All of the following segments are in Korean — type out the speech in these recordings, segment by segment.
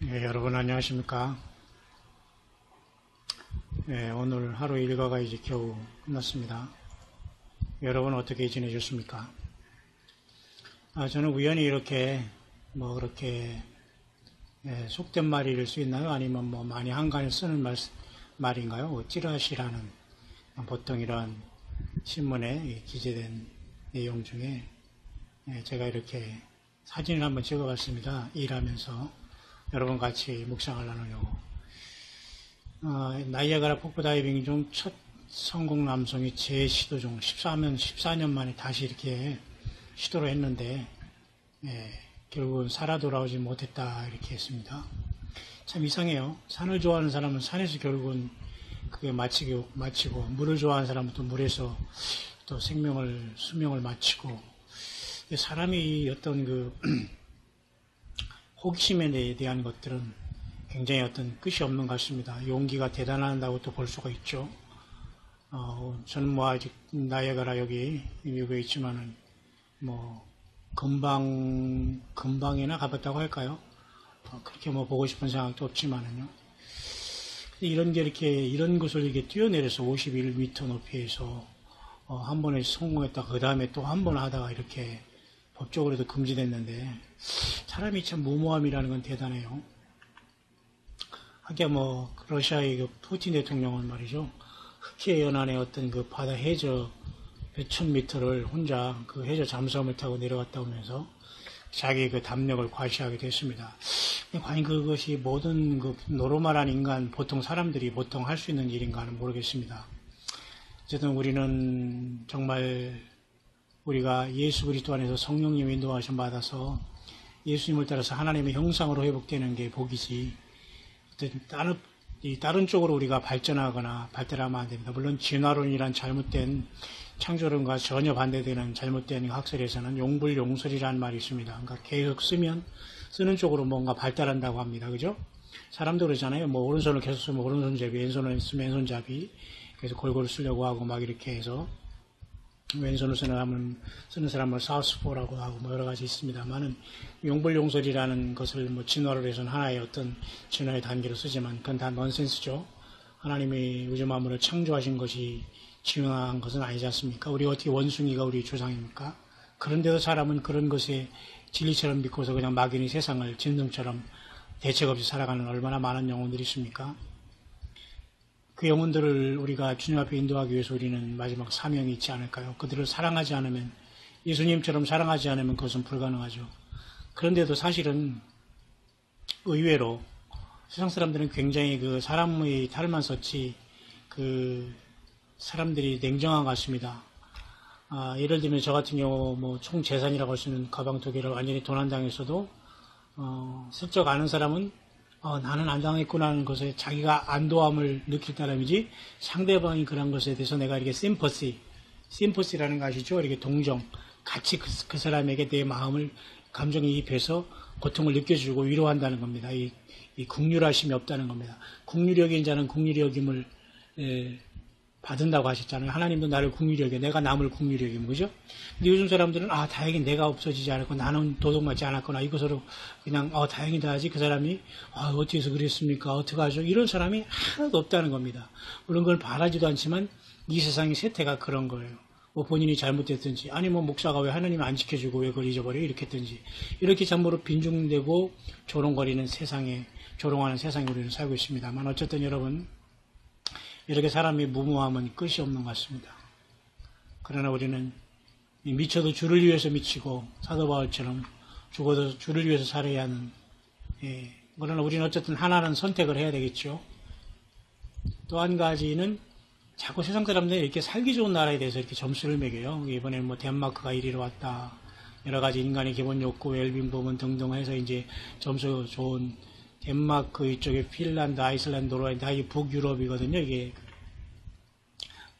여러분 안녕하십니까? 오늘 하루 일과가 이제 겨우 끝났습니다. 여러분 어떻게 지내셨습니까? 저는 우연히 이렇게 그렇게 속된 말일 수 있나요? 아니면 많이 한간에 쓰는 말인가요? 찌라시라는 보통 이런 신문에 기재된 내용 중에 제가 이렇게 사진을 한번 찍어봤습니다. 일하면서 여러분 같이 묵상을 나누려고. 나이아가라 폭포 다이빙 중 첫 성공 남성이 제 시도 중 14년 만에 다시 이렇게 시도를 했는데 결국은 살아 돌아오지 못했다 이렇게 했습니다. 참 이상해요. 산을 좋아하는 사람은 산에서 결국은 그게 마치고 물을 좋아하는 사람은 또 물에서 또 수명을 마치고 사람이 어떤 호기심에 대한 것들은 굉장히 어떤 끝이 없는 것 같습니다. 용기가 대단하다고 또 볼 수가 있죠. 저는 아직 나이아가라 여기 미국에 있지만은 금방이나 가봤다고 할까요? 그렇게 보고 싶은 생각도 없지만은요. 이런 것을 이렇게 뛰어내려서 51m 높이에서 한 번에 성공했다. 그 다음에 또 한 번 하다가 이렇게 법적으로도 금지됐는데 사람이 참 무모함이라는 건 대단해요. 하긴 러시아의 푸틴 대통령은 말이죠. 흑해 연안의 어떤 바다 해저 몇천 미터를 혼자 해저 잠수함을 타고 내려갔다 오면서 자기 담력을 과시하게 됐습니다. 과연 그것이 모든 노르말한 인간, 보통 사람들이 보통 할 수 있는 일인가는 모르겠습니다. 어쨌든 우리는 정말 우리가 예수 그리스도 안에서 성령님 인도하심 받아서 예수님을 따라서 하나님의 형상으로 회복되는 게 복이지, 다른 쪽으로 우리가 발전하거나 발달하면 안 됩니다. 물론 진화론이란 잘못된 창조론과 전혀 반대되는 잘못된 학설에서는 용불용설이라는 말이 있습니다. 그러니까 계속 쓰는 쪽으로 뭔가 발달한다고 합니다. 그죠? 사람도 그러잖아요. 오른손을 계속 쓰면 오른손잡이, 왼손을 쓰면 왼손잡이. 그래서 골고루 쓰려고 하고 이렇게 해서 왼손을 쓰는 사람을 사우스포라고 하고 여러 가지 있습니다만은 용불용설이라는 것을 진화를 해서는 하나의 어떤 진화의 단계로 쓰지만 그건 다 넌센스죠. 하나님이 우주 만물을 창조하신 것이 진화한 것은 아니지 않습니까? 우리 어떻게 원숭이가 우리 조상입니까? 그런데도 사람은 그런 것에 진리처럼 믿고서 그냥 막연히 세상을 짐승처럼 대책 없이 살아가는 얼마나 많은 영혼들이 있습니까? 그 영혼들을 우리가 주님 앞에 인도하기 위해서 우리는 마지막 사명이 있지 않을까요? 그들을 사랑하지 않으면, 예수님처럼 사랑하지 않으면 그것은 불가능하죠. 그런데도 사실은 의외로 세상 사람들은 굉장히 사람의 탈만 썼지 사람들이 냉정한 것 같습니다. 예를 들면 저 같은 경우 총 재산이라고 할 수 있는 가방 2개를 완전히 도난당했어도 슬쩍 아는 사람은 나는 안 당했구나 하는 것에 자기가 안도함을 느낄 따름이지, 상대방이 그런 것에 대해서 내가 이렇게 심퍼시라는 거 아시죠? 이렇게 동정, 같이 그 사람에게 내 감정이입해서 고통을 느껴주고 위로한다는 겁니다. 이 국률하심이 없다는 겁니다. 국률이 여긴 자는 국률이 여김을 받은다고 하셨잖아요. 하나님도 나를 국률이 여겨, 내가 남을 국률이 여기면, 그죠? 근데 요즘 사람들은 다행히 내가 없어지지 않았고 나는 도둑맞지 않았구나, 이것으로 그냥 다행이다 하지, 그 사람이 어떻게 해서 그랬습니까, 어떡하죠, 이런 사람이 하나도 없다는 겁니다. 물론 그걸 바라지도 않지만 이 세상의 세태가 그런 거예요. 본인이 잘못됐든지, 아니 목사가 왜 하나님 안 지켜주고 왜 그걸 잊어버려, 이렇게 했든지, 이렇게 참으로 빈중되고 조롱거리는 조롱하는 세상에 우리는 살고 있습니다만, 어쨌든 여러분, 이렇게 사람이 무모함은 끝이 없는 것 같습니다. 그러나 우리는 미쳐도 주를 위해서 미치고 사도 바울처럼 죽어도 주를 위해서 살아야 하는, 그러나 우리는 어쨌든 하나는 선택을 해야 되겠죠. 또 한 가지는 자꾸 세상 사람들이 이렇게 살기 좋은 나라에 대해서 이렇게 점수를 매겨요. 이번에는 덴마크가 1위로 왔다, 여러 가지 인간의 기본 욕구, 웰빙 부분 등등 해서 이제 점수 좋은 덴마크 이쪽에 핀란드, 아이슬란드, 노르웨이 다 이게 북유럽이거든요. 이게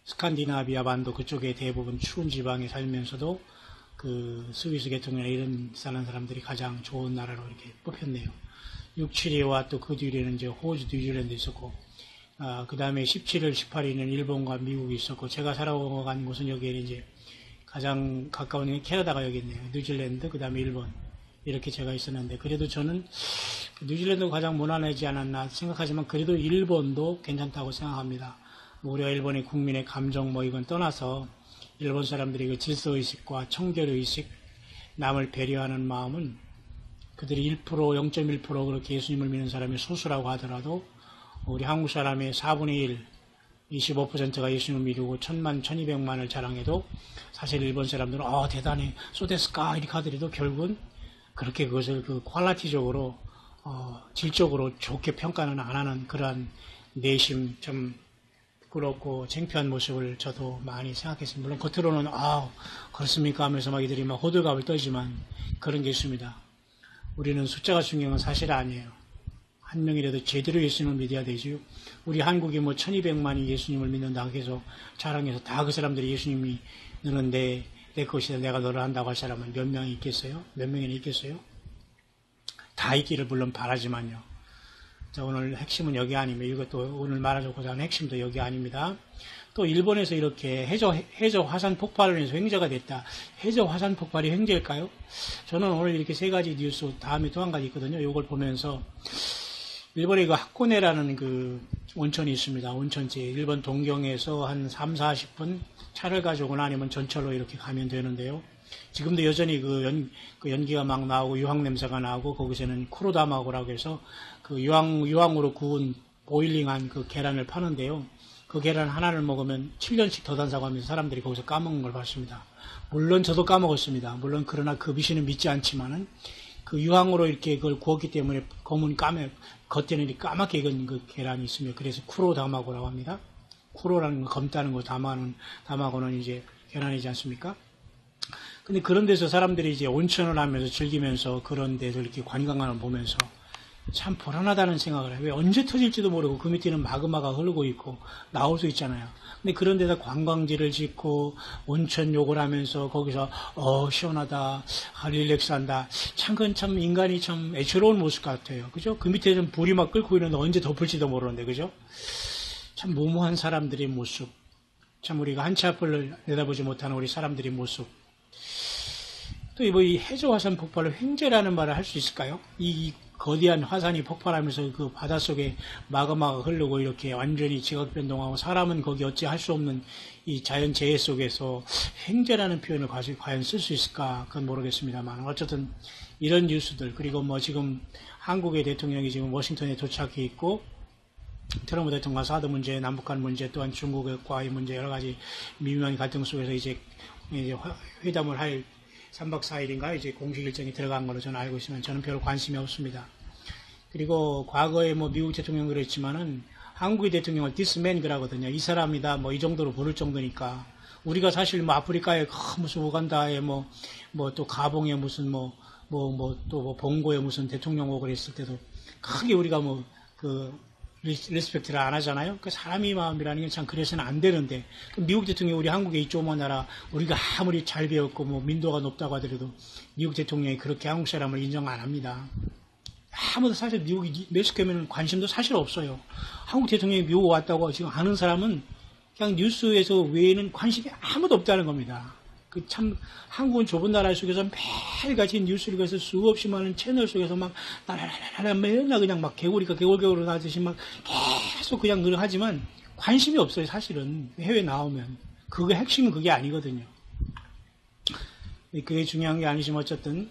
스칸디나비아 반도 그쪽에 대부분 추운 지방에 살면서도 스위스 계통이나 이런 사람들이 가장 좋은 나라로 이렇게 뽑혔네요. 6, 7위와 또 그 뒤에는 이제 호주, 뉴질랜드 있었고, 그 다음에 17일, 18위는 일본과 미국이 있었고, 제가 살아간 곳은 여기에 이제 가장 가까운 게 캐나다가 여기 있네요. 뉴질랜드, 그 다음에 일본. 이렇게 제가 있었는데, 그래도 저는 뉴질랜드가 가장 무난하지 않았나 생각하지만 그래도 일본도 괜찮다고 생각합니다. 우리가 일본의 국민의 감정 뭐 이건 떠나서 일본 사람들이 그 질서의식과 청결의식, 남을 배려하는 마음은 그들이 1%, 0.1% 그렇게 예수님을 믿는 사람이 소수라고 하더라도 우리 한국 사람의 4분의 1, 25%가 예수님을 믿고 1000만, 1200만을 자랑해도 사실 일본 사람들은 대단해, 소데스까 이렇게 하더라도 결국은 그렇게 그것을 그 퀄리티적으로 질적으로 좋게 평가는 안 하는 그러한 내심 좀 부끄럽고 창피한 모습을 저도 많이 생각했습니다. 물론 겉으로는 그렇습니까 하면서 막 이들이 막 호들갑을 떨지만 그런 게 있습니다. 우리는 숫자가 중요한 건 사실 아니에요. 한 명이라도 제대로 예수님을 믿어야 되죠. 우리 한국이 뭐 1200만이 예수님을 믿는다고 해서 자랑해서 다 그 사람들이 예수님이 너는 내 것이다, 내가 너를 한다고 할 사람은 몇 명이 있겠어요? 몇 명이나 있겠어요? 다 있기를 물론 바라지만요. 자, 오늘 핵심은 여기 아닙니다. 이것도 오늘 말하고자 하는 핵심도 여기 아닙니다. 또 일본에서 이렇게 해저 화산 폭발을 해서 횡재가 됐다. 해저 화산 폭발이 횡재일까요? 저는 오늘 이렇게 세 가지 뉴스, 다음에 또 한 가지 있거든요. 이걸 보면서 일본에 그 하코네라는 그 온천이 있습니다. 온천지. 일본 동경에서 한 3, 40분 차를 가지고나 아니면 전철로 이렇게 가면 되는데요. 지금도 여전히 그 연기가 막 나오고 유황 냄새가 나고 거기서는 쿠로다마고라고 해서 그 유황으로 구운 보일링한 그 계란을 파는데요. 그 계란 하나를 먹으면 7년씩 더 단다고 하면서 사람들이 거기서 까먹는 걸 봤습니다. 물론 저도 까먹었습니다. 물론 그러나 그 미신은 믿지 않지만은 그 유황으로 이렇게 그걸 구웠기 때문에 검은 겉에는 이렇게 까맣게 익은 그 계란이 있으며 그래서 쿠로다마고라고 합니다. 쿠로라는 거 검다는 거 다마고는 이제 계란이지 않습니까? 근데 그런 데서 사람들이 이제 온천을 하면서 즐기면서 그런 데서 이렇게 관광을 보면서 참 불안하다는 생각을 해요. 왜 언제 터질지도 모르고 그 밑에는 마그마가 흐르고 있고 나올 수 있잖아요. 근데 그런 데다 관광지를 짓고 온천 욕을 하면서 거기서 시원하다, 릴렉스한다. 그건 참 인간이 참 애처로운 모습 같아요. 그죠? 그 밑에 좀 불이 막 끓고 있는데 언제 덮을지도 모르는데, 그죠? 참 무모한 사람들의 모습. 참 우리가 한치 앞을 내다보지 못하는 우리 사람들의 모습. 또 이 해저 화산 폭발을 횡재라는 말을 할 수 있을까요? 이 거대한 화산이 폭발하면서 그 바닷속에 마그마가 흐르고 이렇게 완전히 지각 변동하고 사람은 거기 어찌 할 수 없는 이 자연 재해 속에서 횡재라는 표현을 과연 쓸 수 있을까? 그건 모르겠습니다만 어쨌든 이런 뉴스들 그리고 뭐 지금 한국의 대통령이 지금 워싱턴에 도착해 있고 트럼프 대통령과 사드 문제, 남북한 문제 또한 중국과의 문제 여러 가지 미묘한 갈등 속에서 이제 회담을 할 3박 4일인가 이제 공식 일정이 들어간 걸로 저는 알고 있으면 저는 별로 관심이 없습니다. 그리고 과거에 뭐 미국 대통령 그랬지만은 한국의 대통령을 디스맨 그러거든요. 이 사람이다 뭐 이 정도로 부를 정도니까 우리가 사실 뭐 아프리카에 무슨 우간다에 뭐 또 가봉에 무슨 또 봉고에 무슨 대통령 오고 그랬을 때도 크게 우리가 리스펙트를 안 하잖아요. 그 사람의 마음이라는 게 참 그래서는 안 되는데 미국 대통령이 우리 한국에 이 조그만 나라 우리가 아무리 잘 배웠고 민도가 높다고 하더라도 미국 대통령이 그렇게 한국 사람을 인정 안 합니다. 아무도 사실 미국이 멕시코에는 관심도 사실 없어요. 한국 대통령이 미국 왔다고 지금 아는 사람은 그냥 뉴스에서 외에는 관심이 아무도 없다는 겁니다. 참 한국은 좁은 나라 속에서 매일같이 뉴스를 그래서 수없이 많은 채널 속에서 막 나라라라 맨날 그냥 막 개골개골 하듯이 막 계속 그냥 늘 하지만 관심이 없어요. 사실은 해외 나오면 그게 핵심은 그게 아니거든요. 그게 중요한 게 아니지만 어쨌든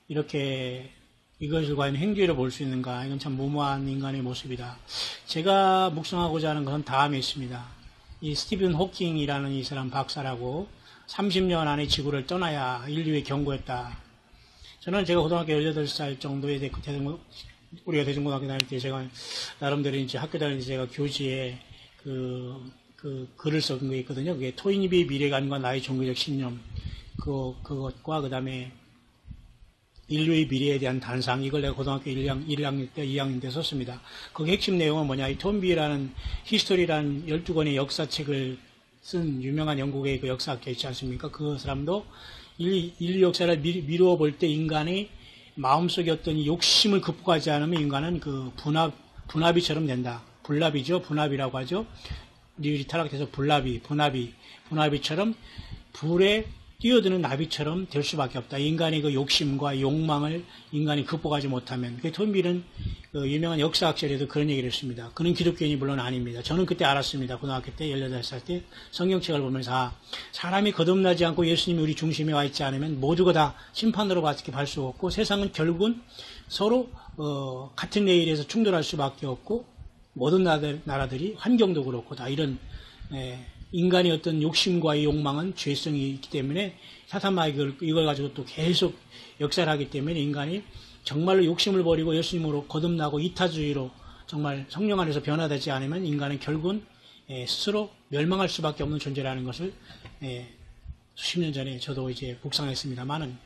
이렇게 이것을 과연 행죄로 볼 수 있는가 이건 참 무모한 인간의 모습이다. 제가 묵상하고자 하는 것은 다음에 있습니다. 이 스티븐 호킹이라는 이 사람 박사라고 30년 안에 지구를 떠나야 인류에 경고했다. 저는 제가 고등학교 18살 정도에 우리가 대중고등학교 다닐 때 제가 나름대로 이제 학교 다닐 때 제가 교지에 그 글을 쓴 게 있거든요. 그게 토인입의 미래관과 나의 종교적 신념 그것과 그 다음에 인류의 미래에 대한 단상 이걸 내가 고등학교 2학년 때 썼습니다. 거기 핵심 내용은 뭐냐 이 톰비라는 히스토리라는 12권의 역사책을 쓴 유명한 영국의 그 역사학자 있지 않습니까? 그 사람도 인류 역사를 미루어 볼 때 인간의 마음속에 어떤 욕심을 극복하지 않으면 인간은 그 분합이처럼 된다. 불납이죠. 분합이라고 하죠. 리을이 타락해서 분합이처럼 불에 뛰어드는 나비처럼 될 수밖에 없다. 인간의 그 욕심과 욕망을 인간이 극복하지 못하면. 톰빌은 그 유명한 역사학자에도 그런 얘기를 했습니다. 그는 기독교인이 물론 아닙니다. 저는 그때 알았습니다. 고등학교 때 18살 때 성경책을 보면서 사람이 거듭나지 않고 예수님이 우리 중심에 와 있지 않으면 모두가 다 심판으로 받게 갈 수 없고 세상은 결국은 서로 같은 레일에서 충돌할 수밖에 없고 모든 나라들이 환경도 그렇고 다 이런 인간의 어떤 욕심과 욕망은 죄성이 있기 때문에 사탄마귀 이걸 가지고 또 계속 역사를 하기 때문에 인간이 정말로 욕심을 버리고 예수님으로 거듭나고 이타주의로 정말 성령 안에서 변화되지 않으면 인간은 결국은 스스로 멸망할 수밖에 없는 존재라는 것을 수십 년 전에 저도 이제 묵상했습니다만은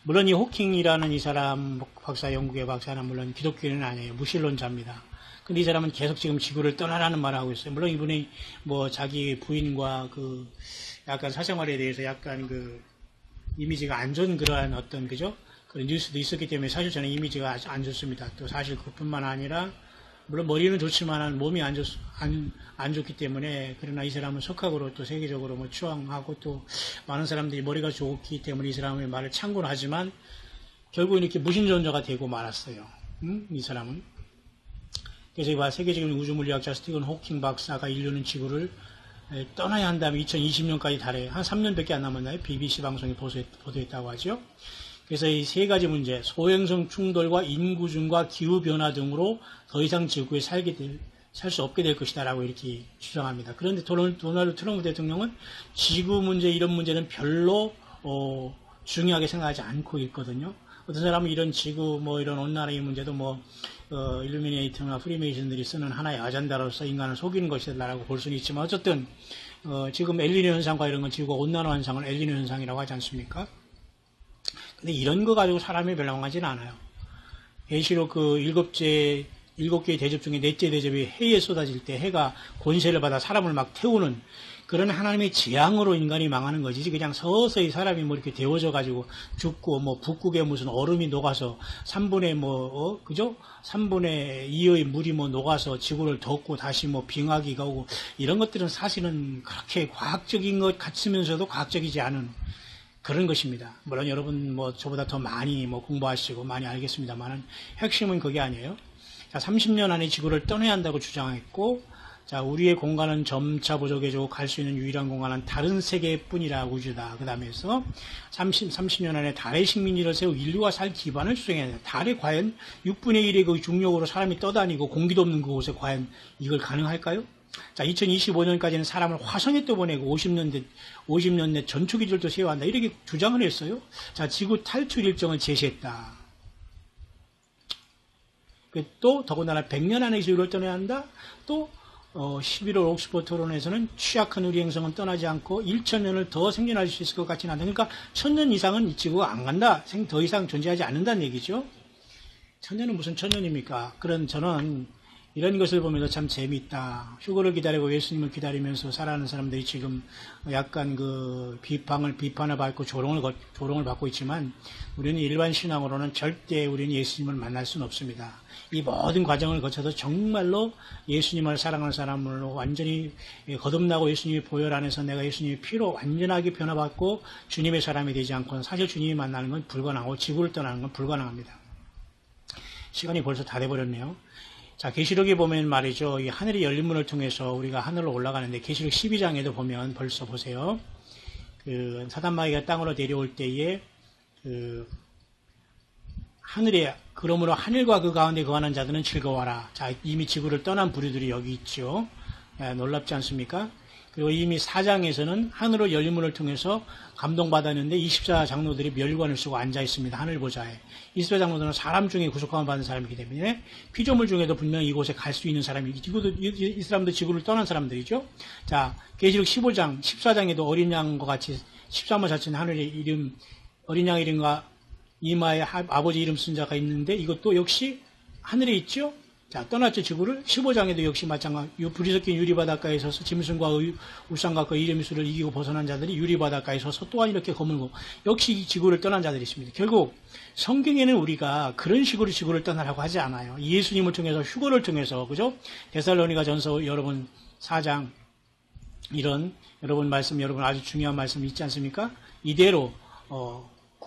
물론 이 호킹이라는 이 사람 박사 영국의 박사는 물론 기독교인은 아니에요. 무신론자입니다. 근데 이 사람은 계속 지금 지구를 떠나라는 말을 하고 있어요. 물론 이분이 뭐 자기 부인과 그 약간 사생활에 대해서 약간 그 이미지가 안 좋은 그러한 어떤 그죠? 그런 뉴스도 있었기 때문에 사실 저는 이미지가 아주 안 좋습니다. 또 사실 그뿐만 아니라 물론 머리는 좋지만 몸이 안 좋기 때문에 그러나 이 사람은 속학으로 또 세계적으로 뭐 추앙하고 또 많은 사람들이 머리가 좋기 때문에 이 사람의 말을 참고는 하지만 결국은 이렇게 무신론자가 되고 말았어요. 이 사람은. 그래서 이 세계적인 우주물리학자 스티븐 호킹 박사가 인류는 지구를 떠나야 한다면 2020년까지 달에 한 3년밖에 안 남았나요? BBC 방송이 보도했다고 하죠. 그래서 이 세 가지 문제, 소행성 충돌과 인구증과 기후변화 등으로 더 이상 지구에 살 수 없게 될 것이다 라고 이렇게 주장합니다. 그런데 도널드 트럼프 대통령은 지구 문제 이런 문제는 별로 중요하게 생각하지 않고 있거든요. 어떤 사람은 이런 지구 뭐 이런 온난화의 문제도 뭐 일루미네이터나 프리메이슨들이 쓰는 하나의 아젠다로서 인간을 속이는 것이다라고 볼 수는 있지만 어쨌든 지금 엘니뇨 현상과 이런 건 지구가 온난화 현상을 엘니뇨 현상이라고 하지 않습니까? 근데 이런 거 가지고 사람이 멸망하지는 않아요. 계시록 그 일곱 개의 대접 중에 넷째 대접이 해에 쏟아질 때 해가 권세를 받아 사람을 막 태우는 그런 하나님의 재앙으로 인간이 망하는 거지. 그냥 서서히 사람이 뭐 이렇게 데워져 가지고 죽고 뭐 북극에 무슨 얼음이 녹아서 3분의 그죠? 3분의 2의 물이 뭐 녹아서 지구를 덮고 다시 뭐 빙하기가 오고 이런 것들은 사실은 그렇게 과학적인 것 같으면서도 과학적이지 않은 그런 것입니다. 물론 여러분 뭐 저보다 더 많이 뭐 공부하시고 많이 알겠습니다만은 핵심은 그게 아니에요. 자, 30년 안에 지구를 떠나야 한다고 주장했고 자, 우리의 공간은 점차 부족해지고 갈 수 있는 유일한 공간은 다른 세계뿐이라 우주다. 그 다음에서 30년 안에 달의 식민지를 세우고 인류가 살 기반을 수정해야 된다. 달에 과연 6분의 1의 그 중력으로 사람이 떠다니고 공기도 없는 그곳에 과연 이걸 가능할까요? 자, 2025년까지는 사람을 화성에 또 보내고 50년 내 전초기술도 세워야 한다. 이렇게 주장을 했어요. 자, 지구 탈출 일정을 제시했다. 또 더군다나 100년 안에 지구를 떠나야 한다. 또 11월 옥스퍼드 토론에서는 취약한 우리 행성은 떠나지 않고 1000년을 더 생존할 수 있을 것 같지는 않다. 그러니까 1000년 이상은 이 지구가 안 간다. 더 이상 존재하지 않는다는 얘기죠. 1000년은 무슨 1000년입니까? 그런 저는 이런 것을 보면서 참 재미있다. 휴거를 기다리고 예수님을 기다리면서 살아가는 사람들이 지금 약간 그 비판을 받고 조롱을 받고 있지만 우리는 일반 신앙으로는 절대 우리는 예수님을 만날 수는 없습니다. 이 모든 과정을 거쳐서 정말로 예수님을 사랑하는 사람으로 완전히 거듭나고 예수님의 보혈 안에서 내가 예수님의 피로 완전하게 변화받고 주님의 사람이 되지 않고는 사실 주님이 만나는 건 불가능하고 지구를 떠나는 건 불가능합니다. 시간이 벌써 다 돼버렸네요. 자, 계시록에 보면 말이죠. 이 하늘이 열린 문을 통해서 우리가 하늘로 올라가는데 계시록 12장에도 보면 벌써 보세요. 그 사단마귀가 땅으로 내려올 때에 그 하늘에 그러므로 하늘과 그 가운데 거하는 자들은 즐거워하라. 자, 이미 지구를 떠난 부류들이 여기 있죠. 야, 놀랍지 않습니까? 그리고 이미 4장에서는 하늘로 열린 문을 통해서 감동받았는데 24장로들이 멸관을 쓰고 앉아 있습니다. 하늘 보좌에. 24장로들은 사람 중에 구속함을 받은 사람이기 때문에 피조물 중에도 분명히 이곳에 갈 수 있는 사람이 이 사람도 지구를 떠난 사람들이죠. 자, 계시록 15장, 14장에도 어린 양과 같이 13호 자체는 하늘의 이름, 어린 양 이름과 이마에 아버지 이름 쓴 자가 있는데 이것도 역시 하늘에 있죠. 자, 떠났죠, 지구를. 15장에도 역시 마찬가지. 불이 섞인 유리바닷가에 서서 짐승과 울상과 그 이름의 수를 이기고 벗어난 자들이 유리바닷가에 서서 또한 이렇게 거물고 역시 이 지구를 떠난 자들이 있습니다. 결국 성경에는 우리가 그런 식으로 지구를 떠나라고 하지 않아요. 예수님을 통해서 휴거를 통해서 그죠? 데살로니가 전서 여러분 4장 이런 여러분 아주 중요한 말씀 있지 않습니까? 이대로